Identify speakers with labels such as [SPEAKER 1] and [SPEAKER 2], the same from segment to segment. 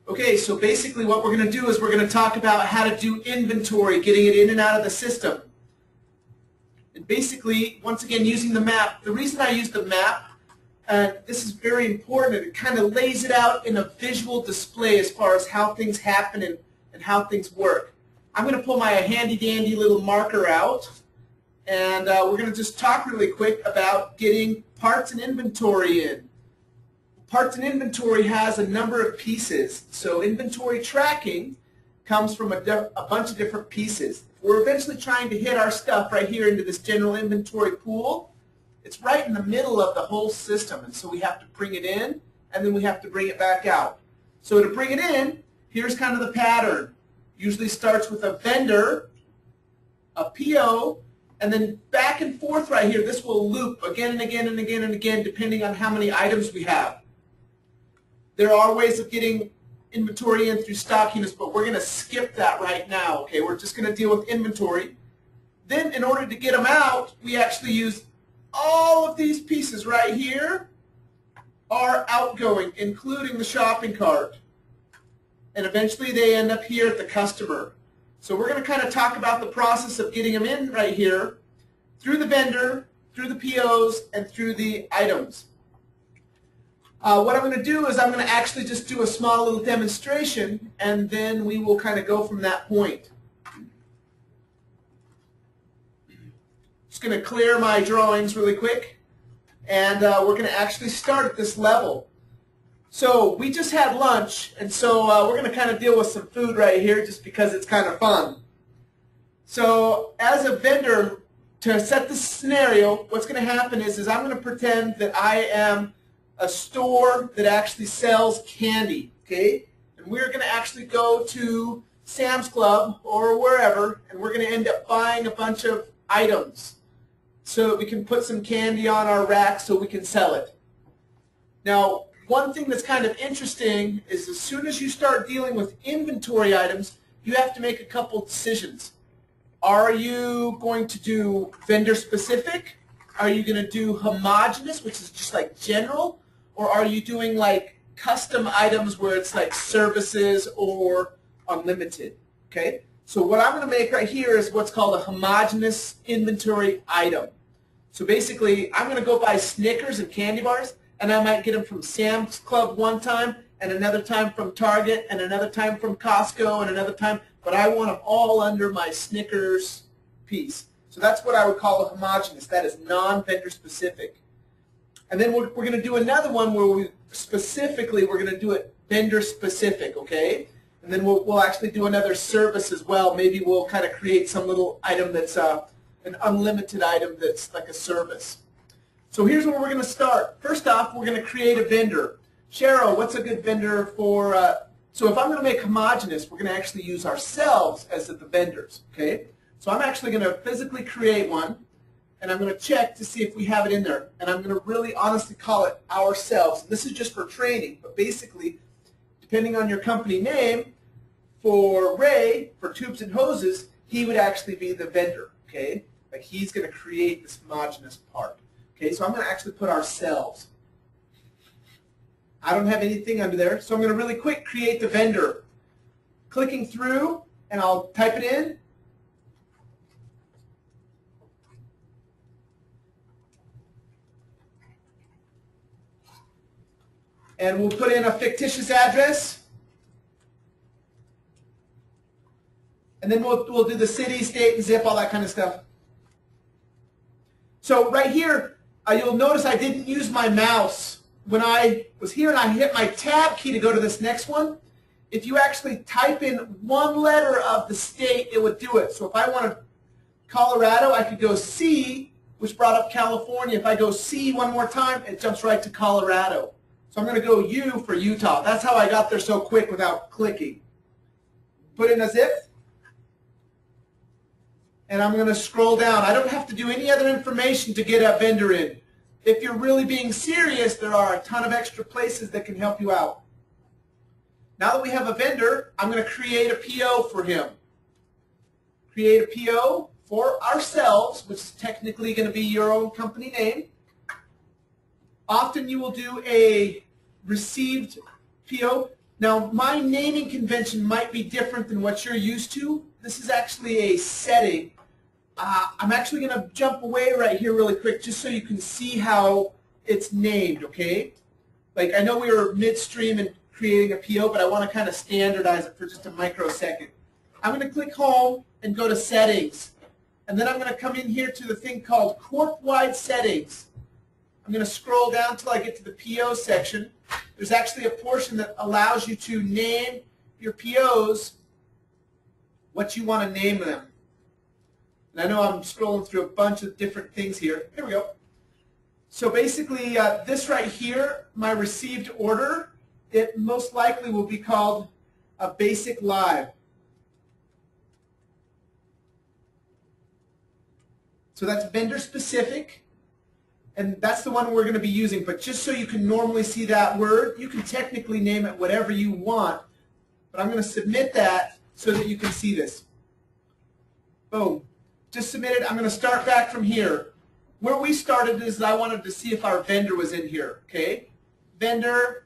[SPEAKER 1] Okay, so basically what we're going to do is we're going to talk about how to do inventory, getting it in and out of the system. And basically, once again, using the map. The reason I use the map, this is very important, it kind of lays it out in a visual display as far as how things happen and how things work. I'm going to pull my handy-dandy little marker out, and we're going to just talk really quick about getting parts and inventory in. Parts and inventory has a number of pieces. So inventory tracking comes from a bunch of different pieces. If we're eventually trying to hit our stuff right here into this general inventory pool, it's right in the middle of the whole system. And so we have to bring it in, and then we have to bring it back out. So to bring it in, here's kind of the pattern. Usually starts with a vendor, a PO, and then back and forth right here. This will loop again and again and again and again depending on how many items we have. There are ways of getting inventory in through stock units, but we're going to skip that right now. Okay, we're just going to deal with inventory. Then in order to get them out, we actually use all of these pieces right here are outgoing, including the shopping cart. And eventually they end up here at the customer. So we're going to kind of talk about the process of getting them in right here through the vendor, through the POs, and through the items. What I'm going to do is I'm going to actually just do a small little demonstration, and then we will kind of go from that point. Just going to clear my drawings really quick, and we're going to actually start at this level. So we just had lunch, and so we're going to kind of deal with some food right here just because it's kind of fun. So as a vendor, to set this scenario, what's going to happen is I'm going to pretend that I am a store that actually sells candy, okay? And we're going to actually go to Sam's Club or wherever, and we're going to end up buying a bunch of items so that we can put some candy on our rack so we can sell it. Now, one thing that's kind of interesting is as soon as you start dealing with inventory items, you have to make a couple decisions. Are you going to do vendor specific? Are you going to do homogeneous, which is just like general? Or are you doing like custom items where it's like services or unlimited? Okay? So what I'm going to make right here is what's called a homogeneous inventory item. So basically, I'm going to go buy Snickers and candy bars, and I might get them from Sam's Club one time, and another time from Target, and another time from Costco, and another time, but I want them all under my Snickers piece. So that's what I would call a homogeneous. That is non-vendor specific. And then we're going to do another one where we're going to do it vendor specific, okay? And then we'll actually do another service as well. Maybe we'll kind of create some little item that's an unlimited item that's like a service. So here's where we're going to start. First off, we're going to create a vendor. Cheryl, what's a good vendor for, so if I'm going to make homogeneous, we're going to actually use ourselves as the vendors, okay? So I'm actually going to physically create one, and I'm going to check to see if we have it in there. And I'm going to really honestly call it ourselves. And this is just for training, but basically, depending on your company name, for Ray, for tubes and hoses, he would actually be the vendor, okay? Like he's going to create this homogeneous part. Okay, so I'm going to actually put ourselves. I don't have anything under there, so I'm going to really quick create the vendor. Clicking through, and I'll type it in. And we'll put in a fictitious address. And then we'll do the city, state, and zip, all that kind of stuff. So right here, you'll notice I didn't use my mouse. When I was here and I hit my tab key to go to this next one, if you actually type in one letter of the state, it would do it. So if I wanted Colorado, I could go C, which brought up California. If I go C one more time, it jumps right to Colorado. So I'm going to go U for Utah. That's how I got there so quick without clicking. Put in a zip. And I'm going to scroll down. I don't have to do any other information to get a vendor in. If you're really being serious, there are a ton of extra places that can help you out. Now that we have a vendor, I'm going to create a PO for him. Create a PO for ourselves, which is technically going to be your own company name. Often you will do a received PO. Now, my naming convention might be different than what you're used to. This is actually a setting. I'm actually going to jump away right here really quick just so you can see how it's named, okay? Like, I know we were midstream in creating a PO, but I want to kind of standardize it for just a microsecond. I'm going to click Home and go to Settings. And then I'm going to come in here to the thing called Corp-Wide Settings. I'm going to scroll down until I get to the PO section. There's actually a portion that allows you to name your POs what you want to name them. And I know I'm scrolling through a bunch of different things here. Here we go. So basically, this right here, my received order, it most likely will be called a basic live. So that's vendor specific, and that's the one we're going to be using. But just so you can normally see that word, you can technically name it whatever you want. But I'm going to submit that so that you can see this. Boom. Just submitted. I'm going to start back from here. Where we started is I wanted to see if our vendor was in here. Okay? Vendor,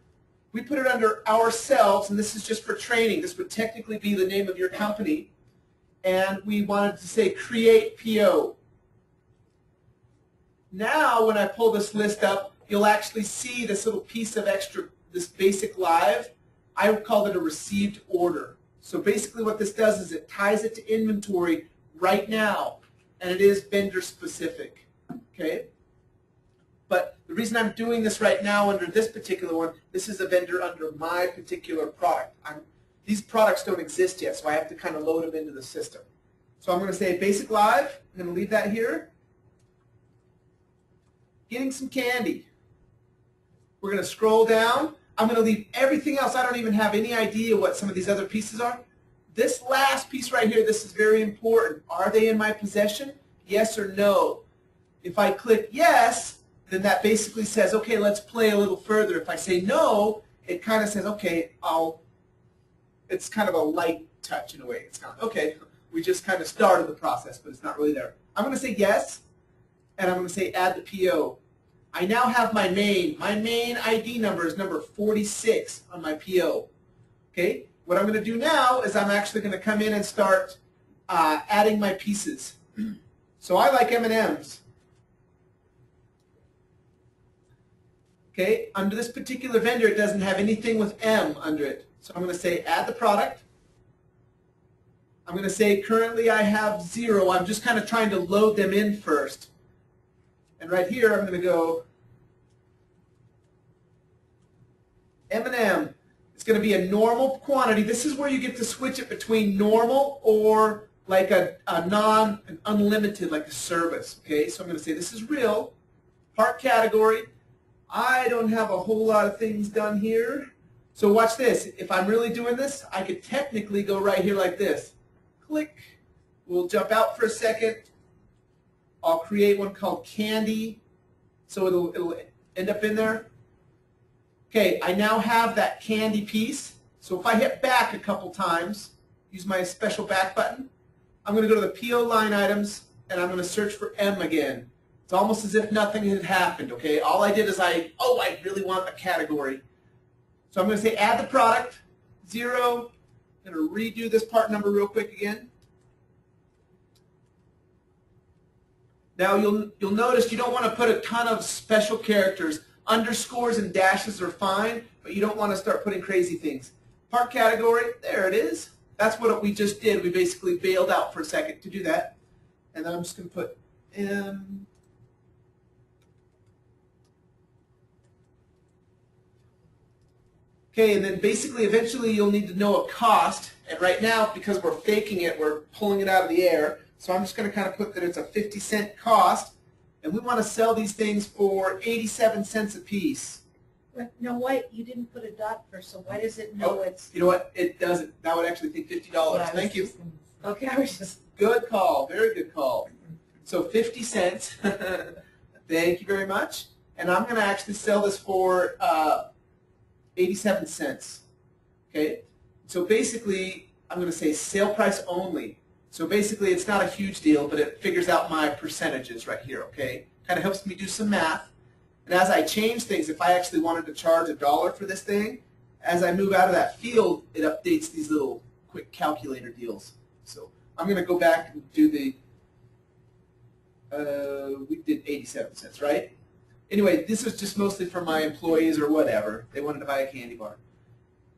[SPEAKER 1] we put it under ourselves, and this is just for training. This would technically be the name of your company. And we wanted to say create PO. Now, when I pull this list up, you'll actually see this little piece of extra, this basic live. I would call it a received order. So basically what this does is it ties it to inventory right now, and it is vendor specific. Okay? But the reason I'm doing this right now under this particular one, this is a vendor under my particular product. These products don't exist yet, so I have to kind of load them into the system. So I'm going to say basic live. I'm going to leave that here. Getting some candy. We're going to scroll down. I'm going to leave everything else. I don't even have any idea what some of these other pieces are. This last piece right here, this is very important. Are they in my possession? Yes or no? If I click yes, then that basically says, okay, let's play a little further. If I say no, it kind of says, okay, it's kind of a light touch in a way. It's kind of, okay, we just kind of started the process, but it's not really there. I'm going to say yes. And I'm going to say add the PO. I now have my main. My main ID number is number 46 on my PO. Okay? What I'm going to do now is I'm actually going to come in and start adding my pieces. So I like M&Ms. Okay? Under this particular vendor, it doesn't have anything with M under it. So I'm going to say add the product. I'm going to say currently I have 0. I'm just kind of trying to load them in first. And right here, I'm going to go M&M. It's going to be a normal quantity. This is where you get to switch it between normal or like an unlimited, like a service. Okay, so I'm going to say this is real. Part category. I don't have a whole lot of things done here. So watch this. If I'm really doing this, I could technically go right here like this. Click. We'll jump out for a second. I'll create one called candy, so it'll end up in there. Okay, I now have that candy piece. So if I hit back a couple times, use my special back button, I'm going to go to the PO line items, and I'm going to search for M again. It's almost as if nothing had happened, okay? All I did is I really want a category. So I'm going to say add the product, 0. I'm going to redo this part number real quick again. Now you'll notice you don't want to put a ton of special characters. Underscores and dashes are fine, but you don't want to start putting crazy things. Part category, there it is. That's what we just did. We basically bailed out for a second to do that. And then I'm just going to put M. Okay, and then basically eventually you'll need to know a cost. And right now, because we're faking it, we're pulling it out of the air. So I'm just going to kind of put that it's a 50-cent cost, and we want to sell these things for 87 cents a piece.
[SPEAKER 2] No, why you didn't put a dot first? So why doesn't it know it's?
[SPEAKER 1] You know what? It doesn't. That would actually think $50. Yeah, thank you.
[SPEAKER 2] Okay, I was just.
[SPEAKER 1] Good call. Very good call. So 50 cents. Thank you very much. And I'm going to actually sell this for 87 cents. Okay. So basically, I'm going to say sale price only. So basically, it's not a huge deal, but it figures out my percentages right here, okay? Kind of helps me do some math. And as I change things, if I actually wanted to charge $1 for this thing, as I move out of that field, it updates these little quick calculator deals. So I'm going to go back and do the, we did 87 cents, right? Anyway, this is just mostly for my employees or whatever. They wanted to buy a candy bar.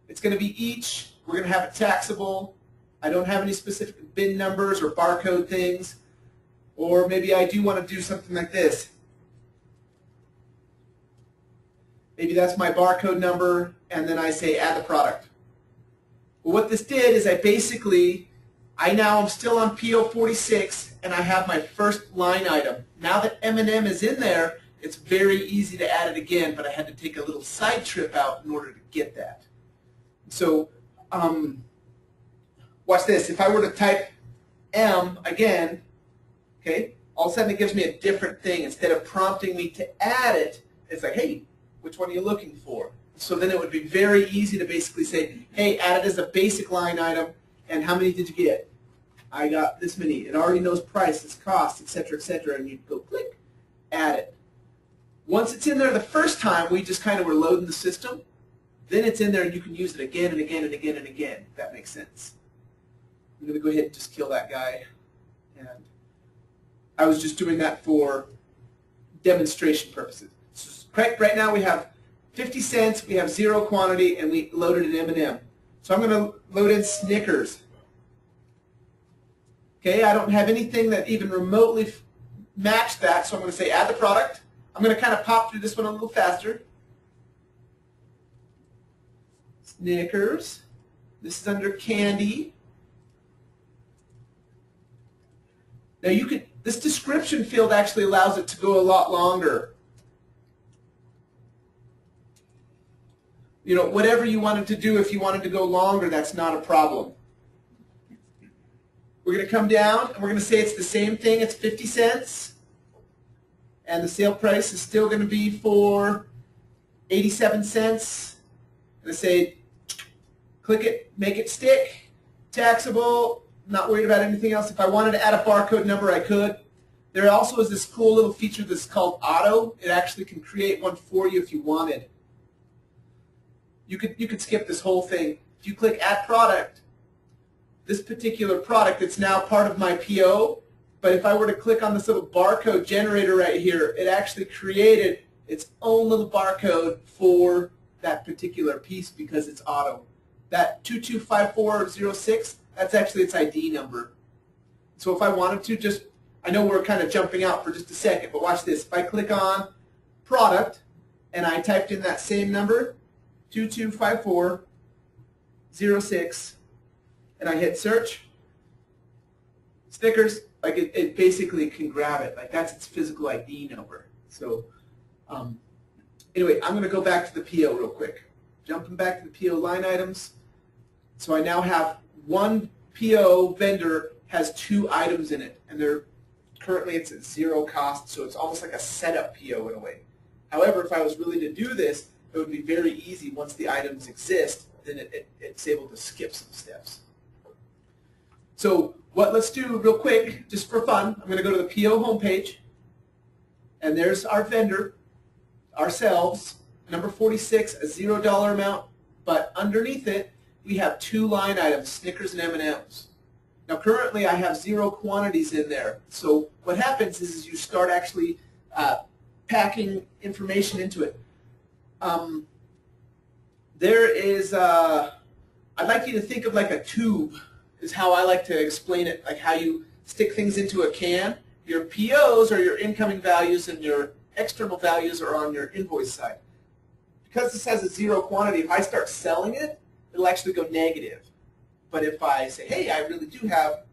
[SPEAKER 1] It's going to be each. We're going to have it taxable. I don't have any specific bin numbers or barcode things. Or maybe I do want to do something like this. Maybe that's my barcode number, and then I say add the product. Well, what this did is I now am still on PO 46, and I have my first line item. Now that M&M is in there, it's very easy to add it again, but I had to take a little side trip out in order to get that. So, watch this. If I were to type M again, okay, all of a sudden it gives me a different thing. Instead of prompting me to add it, it's like, hey, which one are you looking for? So then it would be very easy to basically say, hey, add it as a basic line item, and how many did you get? I got this many. It already knows price, its cost, etc., and you'd go click, add it. Once it's in there the first time, we just kind of were loading the system. Then it's in there, and you can use it again and again and again and again, if that makes sense. I'm going to go ahead and just kill that guy. And I was just doing that for demonstration purposes. So right now we have 50 cents, we have 0 quantity, and we loaded an M&M. So I'm going to load in Snickers. Okay, I don't have anything that even remotely matched that, so I'm going to say add the product. I'm going to kind of pop through this one a little faster. Snickers. This is under candy. Now this description field actually allows it to go a lot longer. You know, whatever you wanted to do, if you wanted to go longer, that's not a problem. We're going to come down and we're going to say it's the same thing. It's 50 cents. And the sale price is still going to be for 87 cents. I'm going to say click it, make it stick, taxable, not worried about anything else. If I wanted to add a barcode number, I could. There also is this cool little feature that's called auto. It actually can create one for you if you wanted. You could skip this whole thing. If you click add product, this particular product, it's now part of my PO. But if I were to click on this little barcode generator right here, it actually created its own little barcode for that particular piece because it's auto. That 225406, that's actually its ID number. So if I wanted to I know we're kind of jumping out for just a second, but watch this. If I click on product and I typed in that same number, 225406, and I hit search, Snickers, like it basically can grab it. Like that's its physical ID number. So anyway, I'm going to go back to the PO real quick. Jumping back to the PO line items. So I now have one PO vendor has 2 items in it, and currently it's at 0 cost, so it's almost like a setup PO in a way. However, if I was really to do this, it would be very easy. Once the items exist, then it's able to skip some steps. So let's do real quick, just for fun, I'm going to go to the PO homepage, and there's our vendor, ourselves, number 46, a $0 amount, but underneath it, we have 2 line items, Snickers and M&Ms. Now currently I have 0 quantities in there. So what happens is you start actually packing information into it. I'd like you to think of like a tube is how I like to explain it, like how you stick things into a can. Your POs are your incoming values and your external values are on your invoice side. Because this has a 0 quantity, if I start selling it, it'll actually go negative. But if I say, hey, I really do have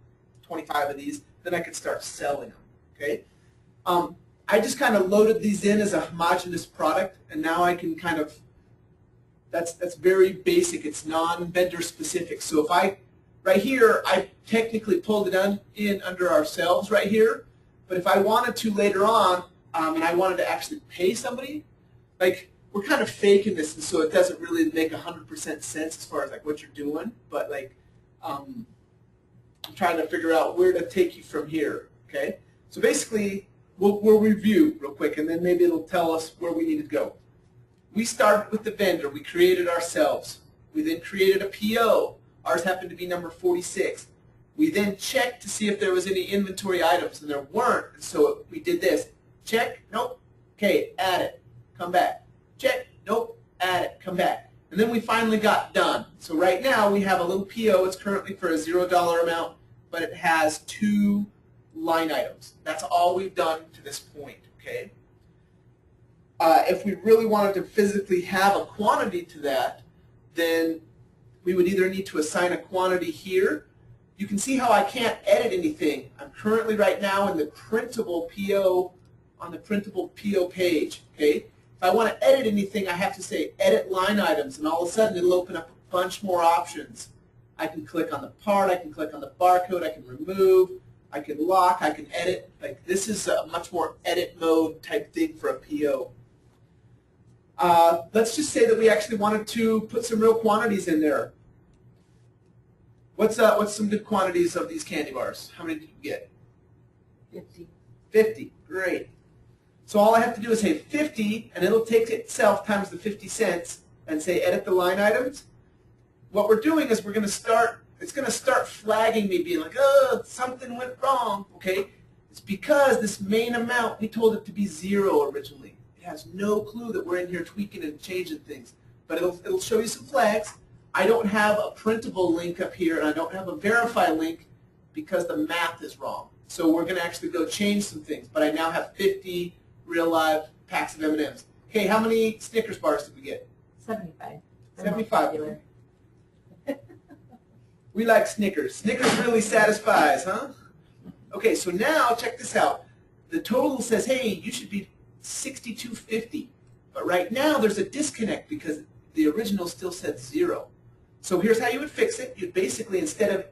[SPEAKER 1] 25 of these, then I can start selling them. Okay? I just kind of loaded these in as a homogeneous product, and now I can kind of, that's very basic. It's non-vendor specific. So if right here, I technically pulled it in under ourselves right here, but if I wanted to later on, and I wanted to actually pay somebody, like, we're kind of faking this, and so it doesn't really make 100% sense as far as like what you're doing. But like, I'm trying to figure out where to take you from here. Okay, so basically, we'll review real quick, and then maybe it'll tell us where we need to go. We started with the vendor. We created ourselves. We then created a PO. Ours happened to be number 46. We then checked to see if there was any inventory items, and there weren't. And so we did this. Check, nope. Okay, add it, come back. Check, nope, add it, come back. And then we finally got done. So right now we have a little PO. It's currently for a $0 amount, but it has 2 line items. That's all we've done to this point, okay? If we really wanted to physically have a quantity to that, then we would either need to assign a quantity here. You can see how I can't edit anything. I'm currently right now in the printable PO, on the printable PO page, okay? If I want to edit anything, I have to say edit line items, and all of a sudden it'll open up a bunch more options. I can click on the part, I can click on the barcode, I can remove, I can lock, I can edit. Like, this is a much more edit mode type thing for a PO. Let's just say that we actually wanted to put some real quantities in there. What's some good quantities of these candy bars? How many did you get?
[SPEAKER 2] 50.
[SPEAKER 1] 50. Great. So all I have to do is say 50, and it'll take itself times the 50 cents and say edit the line items. What we're doing is it's going to start flagging me, being like, oh, something went wrong, okay? It's because this main amount, we told it to be 0 originally. It has no clue that we're in here tweaking and changing things. But it'll show you some flags. I don't have a printable link up here, and I don't have a verify link because the math is wrong. So we're going to actually go change some things. But I now have 50 real live packs of M&Ms. Okay, how many Snickers bars did we get?
[SPEAKER 2] 75.
[SPEAKER 1] 75. We like Snickers. Snickers really satisfies, huh? Okay, so now check this out. The total says, hey, you should be 62.50. But right now there's a disconnect because the original still said 0. So here's how you would fix it. You'd basically, instead of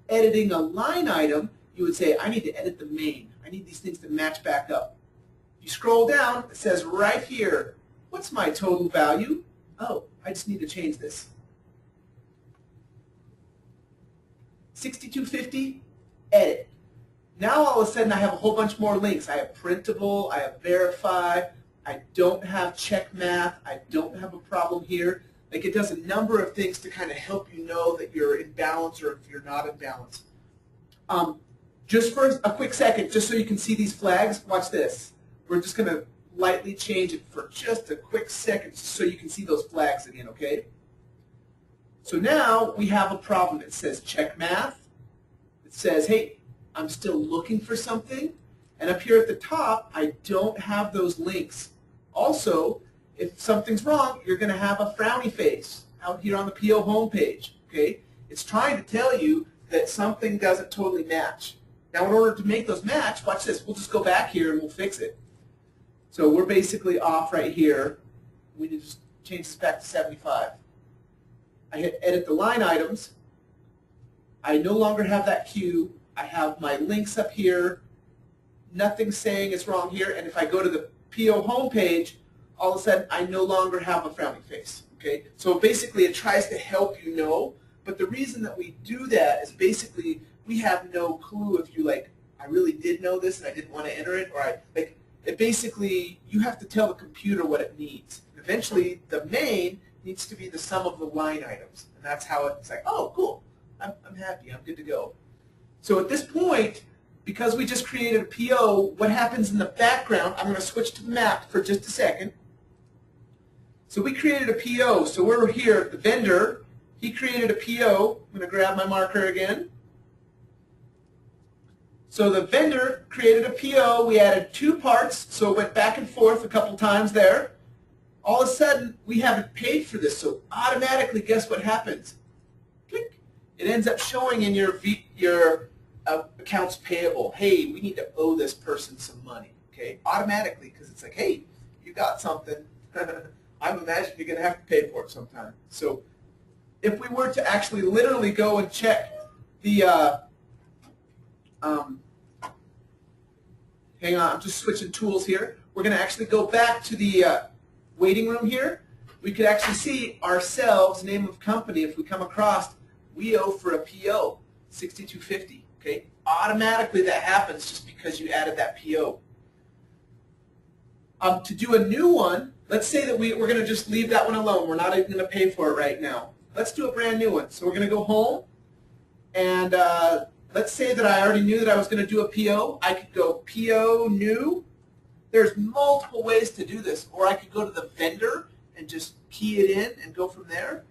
[SPEAKER 1] editing a line item, you would say, I need to edit the main. I need these things to match back up. You scroll down, it says right here, what's my total value? Oh, I just need to change this. 62.50, edit. Now all of a sudden I have a whole bunch more links. I have printable, I have verify, I don't have check math, I don't have a problem here. Like, it does a number of things to kind of help you know that you're in balance or if you're not in balance. Just for a quick second, just so you can see these flags, watch this. We're just going to lightly change it for just a quick second so you can see those flags again, okay? So now we have a problem. It says check math. It says, hey, I'm still looking for something. And up here at the top, I don't have those links. Also, if something's wrong, you're going to have a frowny face out here on the PO homepage, okay? It's trying to tell you that something doesn't totally match. Now, in order to make those match, watch this. We'll just go back here and we'll fix it. So we're basically off right here. We need to just change this back to 75. I hit edit the line items. I no longer have that queue. I have my links up here. Nothing's saying it's wrong here. And if I go to the PO homepage, all of a sudden I no longer have a frowny face. Okay? So basically it tries to help you know. But the reason that we do that is basically we have no clue if you like, I really did know this and I didn't want to enter it, or it basically, you have to tell the computer what it needs. Eventually, the main needs to be the sum of the line items. And that's how it's like, oh, cool. I'm happy. I'm good to go. So at this point, because we just created a PO, what happens in the background, I'm going to switch to the map for just a second. So we created a PO. So we're here, the vendor, he created a PO. I'm going to grab my marker again. So the vendor created a PO. We added 2 parts, so it went back and forth a couple times there. All of a sudden, we haven't paid for this, so automatically, guess what happens? Click. It ends up showing in your accounts payable, hey, we need to owe this person some money, okay? Automatically, because it's like, hey, you got something. I'm imagining you're going to have to pay for it sometime. So if we were to actually literally go and check the, hang on, I'm just switching tools here. We're going to actually go back to the waiting room here. We could actually see ourselves, name of company, if we come across, we owe for a PO, $62.50. Okay? Automatically that happens just because you added that PO. To do a new one, let's say that we're going to just leave that one alone. We're not even going to pay for it right now. let's do a brand new one. So we're going to go home, and let's say that I already knew that I was going to do a PO. I could go PO new. There's multiple ways to do this, or I could go to the vendor and just key it in and go from there.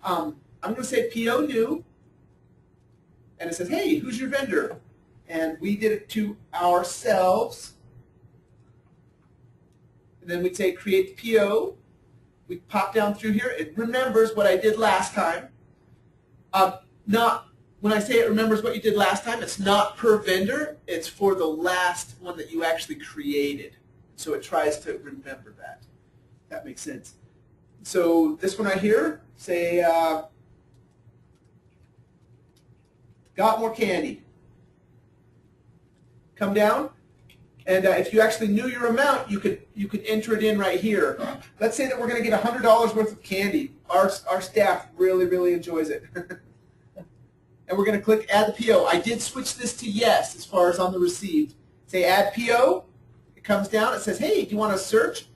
[SPEAKER 1] I'm going to say PO new, and it says, hey, who's your vendor? And we did it to ourselves. And then we'd say create the PO. We pop down through here. It remembers what I did last time. Not when I say it remembers what you did last time, it's not per vendor. It's for the last one that you actually created. So it tries to remember that. That makes sense. So this one right here, say, got more candy. Come down, and if you actually knew your amount, you could enter it in right here. Let's say that we're going to get $100 worth of candy. Our staff really enjoys it. And we're going to click add the PO. I did switch this to yes as far as on the received. Say add PO. It comes down. It says, hey, do you want to search?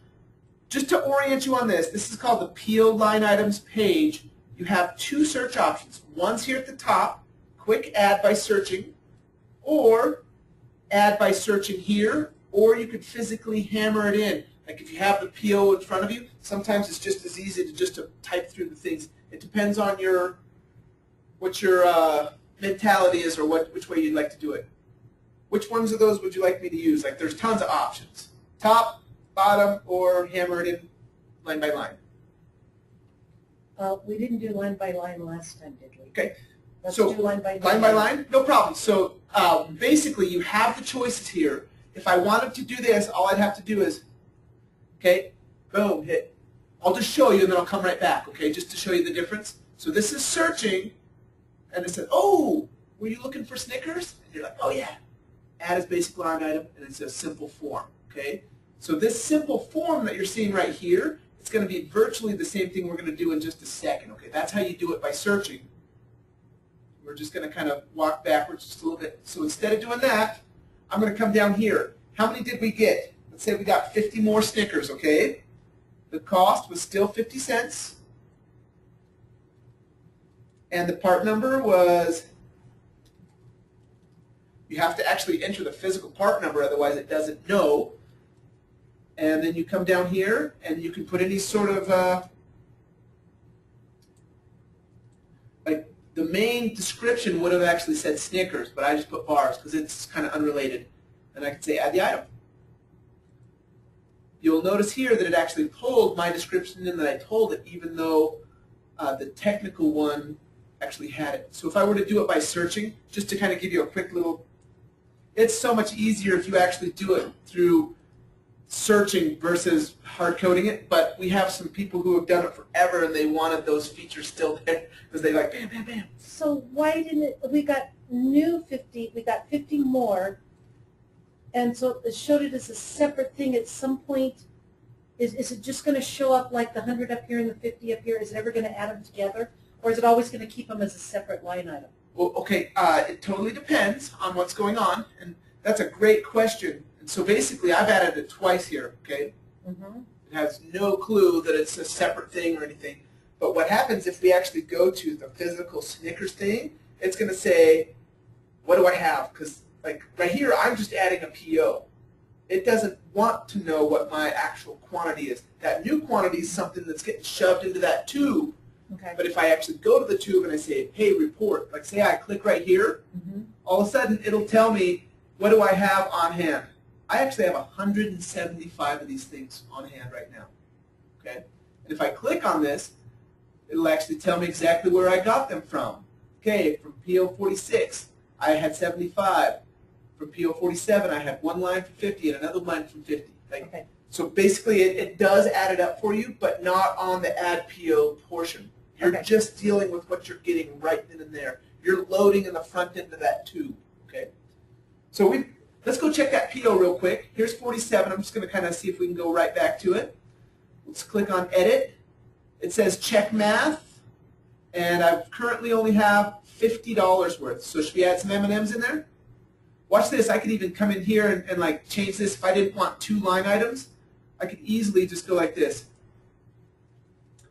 [SPEAKER 1] Just to orient you on this is called the PO line items page. You have two search options. One's here at the top, quick add by searching, or add by searching here, or you could physically hammer it in. Like if you have the PO in front of you, sometimes it's just as easy to type through the things. It depends on what your mentality is or which way you'd like to do it. Which ones of those would you like me to use? Like there's tons of options. Top, bottom, or hammer it in line by line.
[SPEAKER 2] We didn't do line by line last time, did we?
[SPEAKER 1] Okay.
[SPEAKER 2] Let's
[SPEAKER 1] So
[SPEAKER 2] do line by line.
[SPEAKER 1] Line by line? No problem. So basically you have the choices here. If I wanted to do this, all I'd have to do is, okay, boom, hit. I'll just show you and then I'll come right back, okay, just to show you the difference. So this is searching, and it says, oh, were you looking for Snickers? And you're like, oh yeah. Add as basic line item, and it's a simple form, okay? So this simple form that you're seeing right here, it's going to be virtually the same thing we're going to do in just a second, okay? That's how you do it by searching. We're just going to kind of walk backwards just a little bit. So instead of doing that, I'm going to come down here. How many did we get? Let's say we got 50 more Snickers, okay? The cost was still 50 cents. And the part number was, you have to actually enter the physical part number, otherwise it doesn't know. And then you come down here, and you can put any sort of, like the main description would have actually said Snickers, but I just put bars because it's kind of unrelated. And I can say add the item. You'll notice here that it actually pulled my description in that I told it, even though the technical one actually had it. So if I were to do it by searching, just to kind of give you a quick little, it's so much easier if you actually do it through searching versus hard coding it, but we have some people who have done it forever and they wanted those features still there because they like bam, bam, bam.
[SPEAKER 2] So why didn't it, we got 50 more, and so it showed it as a separate thing at some point. Is it just going to show up like the 100 up here and the 50 up here? Is it ever going to add them together, or is it always going to keep them as a separate line item?
[SPEAKER 1] Well, okay, it totally depends on what's going on, and that's a great question. And so basically, I've added it twice here, okay?
[SPEAKER 2] Mm-hmm.
[SPEAKER 1] It has no clue that it's a separate thing or anything. But what happens if we actually go to the physical Snickers thing, it's going to say, what do I have? Because like right here, I'm just adding a PO. It doesn't want to know what my actual quantity is. That new quantity is something that's getting shoved into that tube.
[SPEAKER 2] Okay.
[SPEAKER 1] But if I actually go to the tube and I say, hey, report, like say I click right here,
[SPEAKER 2] Mm-hmm.
[SPEAKER 1] all of a sudden it'll tell me, what do I have on hand? I actually have 175 of these things on hand right now. Okay? And if I click on this, it'll actually tell me exactly where I got them from. Okay, from PO 46, I had 75. From PO 47, I had one line from 50 and another line from 50. Like,
[SPEAKER 2] Okay.
[SPEAKER 1] So basically, it does add it up for you, but not on the add PO portion. You're
[SPEAKER 2] Okay.
[SPEAKER 1] just dealing with what you're getting right then and there. You're loading in the front end of that tube. Okay. So let's go check that PO real quick. Here's 47. I'm just going to kind of see if we can go right back to it. Let's click on Edit. It says Check Math, and I currently only have $50 worth. So should we add some M&Ms in there? Watch this. I could even come in here and like change this. If I didn't want 2 line items, I could easily just go like this.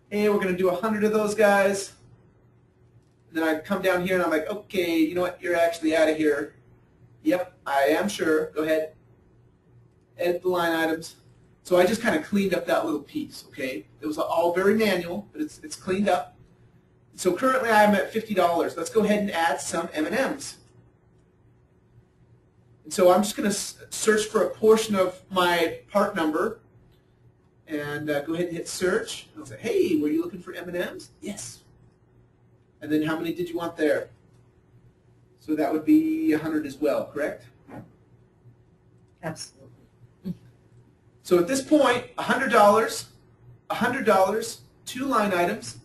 [SPEAKER 1] Hey, we're going to do 100 of those guys. And then I come down here and I'm like, okay, you know what, you're actually out of here. Yep, I am sure. Go ahead. Edit the line items. So I just kind of cleaned up that little piece, okay? It was all very manual, but it's cleaned up. So currently I'm at $50. Let's go ahead and add some M&Ms. And so I'm just going to search for a portion of my part number and go ahead and hit search. And I'll say, hey, were you looking for M&Ms? Yes. And then how many did you want there? So that would be 100 as well, correct?
[SPEAKER 2] Absolutely.
[SPEAKER 1] So at this point, $100, 2 line items,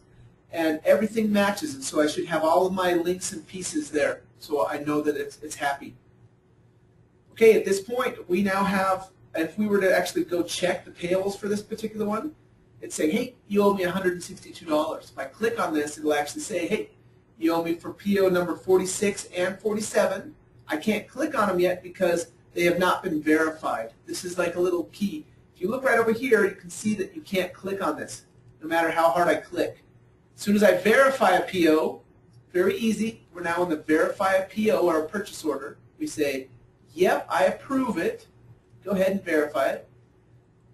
[SPEAKER 1] and everything matches. And so I should have all of my links and pieces there, so I know that it's happy. Okay, at this point, we now have, if we were to actually go check the payables for this particular one, it's saying, hey, you owe me $162. If I click on this, it'll actually say, hey, you owe me for PO number 46 and 47. I can't click on them yet because they have not been verified. This is like a little key. If you look right over here, you can see that you can't click on this, no matter how hard I click. As soon as I verify a PO, very easy, we're now in the verify a PO or a purchase order. We say, yep, I approve it. Go ahead and verify it.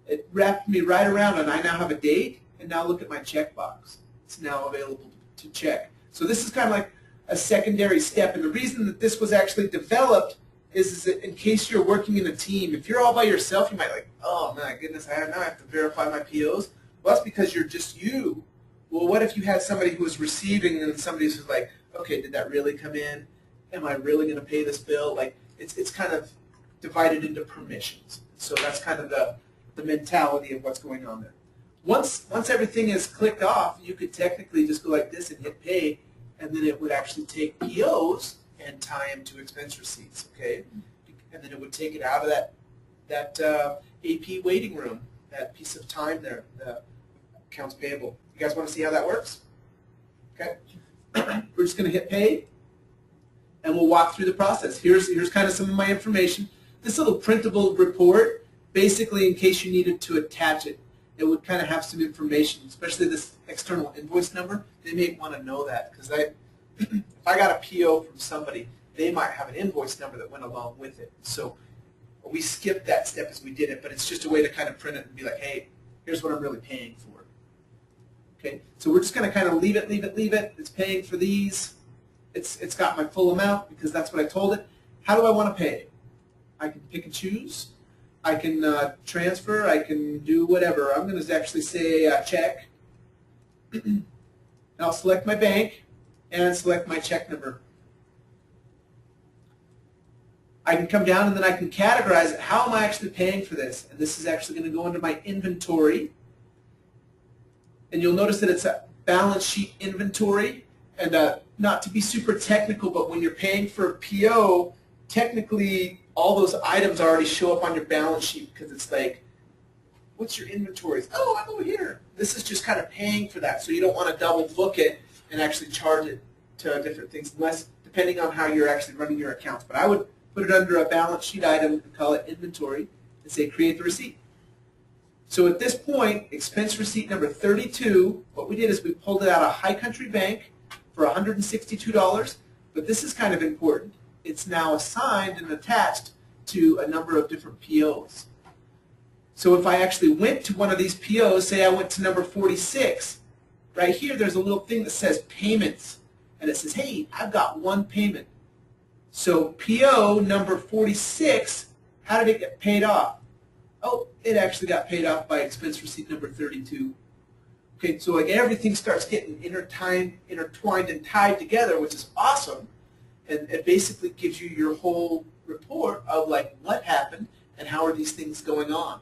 [SPEAKER 1] It wrapped me right around, and I now have a date, and now look at my checkbox. It's now available to check. So this is kind of like a secondary step, and the reason that this was actually developed is that in case you're working in a team, if you're all by yourself, you might like, oh my goodness, now I have to verify my POs. Well, that's because you're just you. Well, what if you had somebody who was receiving and somebody who's like, okay, did that really come in? Am I really going to pay this bill? Like, it's kind of divided into permissions. So that's kind of the mentality of what's going on there. Once everything is clicked off, you could technically just go like this and hit pay, and then it would actually take POs and tie them to expense receipts, okay? And then it would take it out of that AP waiting room, that piece of time there, the accounts payable. You guys want to see how that works? Okay. We're just going to hit pay, and we'll walk through the process. Here's kind of some of my information. This little printable report, basically in case you needed to attach it, it would kind of have some information, especially this external invoice number. They may want to know that because if I got a PO from somebody, they might have an invoice number that went along with it. So we skipped that step as we did it, but it's just a way to kind of print it and be like, hey, here's what I'm really paying for. Okay, so we're just going to kind of leave it. It's paying for these. It's got my full amount because that's what I told it. How do I want to pay? I can pick and choose. I can transfer. I can do whatever. I'm going to actually say check. And I'll select my bank and select my check number. I can come down and then I can categorize it. How am I actually paying for this? And this is actually going to go into my inventory. And you'll notice that it's a balance sheet inventory. And not to be super technical, but when you're paying for a PO, technically all those items already show up on your balance sheet because it's like, what's your inventory? Oh, I'm over here. This is just kind of paying for that. So you don't want to double book it and actually charge it to different things, unless depending on how you're actually running your accounts. But I would put it under a balance sheet item and call it inventory and say create the receipt. So at this point, expense receipt number 32, what we did is we pulled it out of High Country Bank for $162, but this is kind of important. It's now assigned and attached to a number of different POs. So if I actually went to one of these POs, say I went to number 46, right here there's a little thing that says payments, and it says, hey, I've got one payment. So PO number 46, how did it get paid off? Oh, it actually got paid off by expense receipt number 32. Okay, so like everything starts getting intertwined and tied together, which is awesome. And it basically gives you your whole report of like what happened and how are these things going on.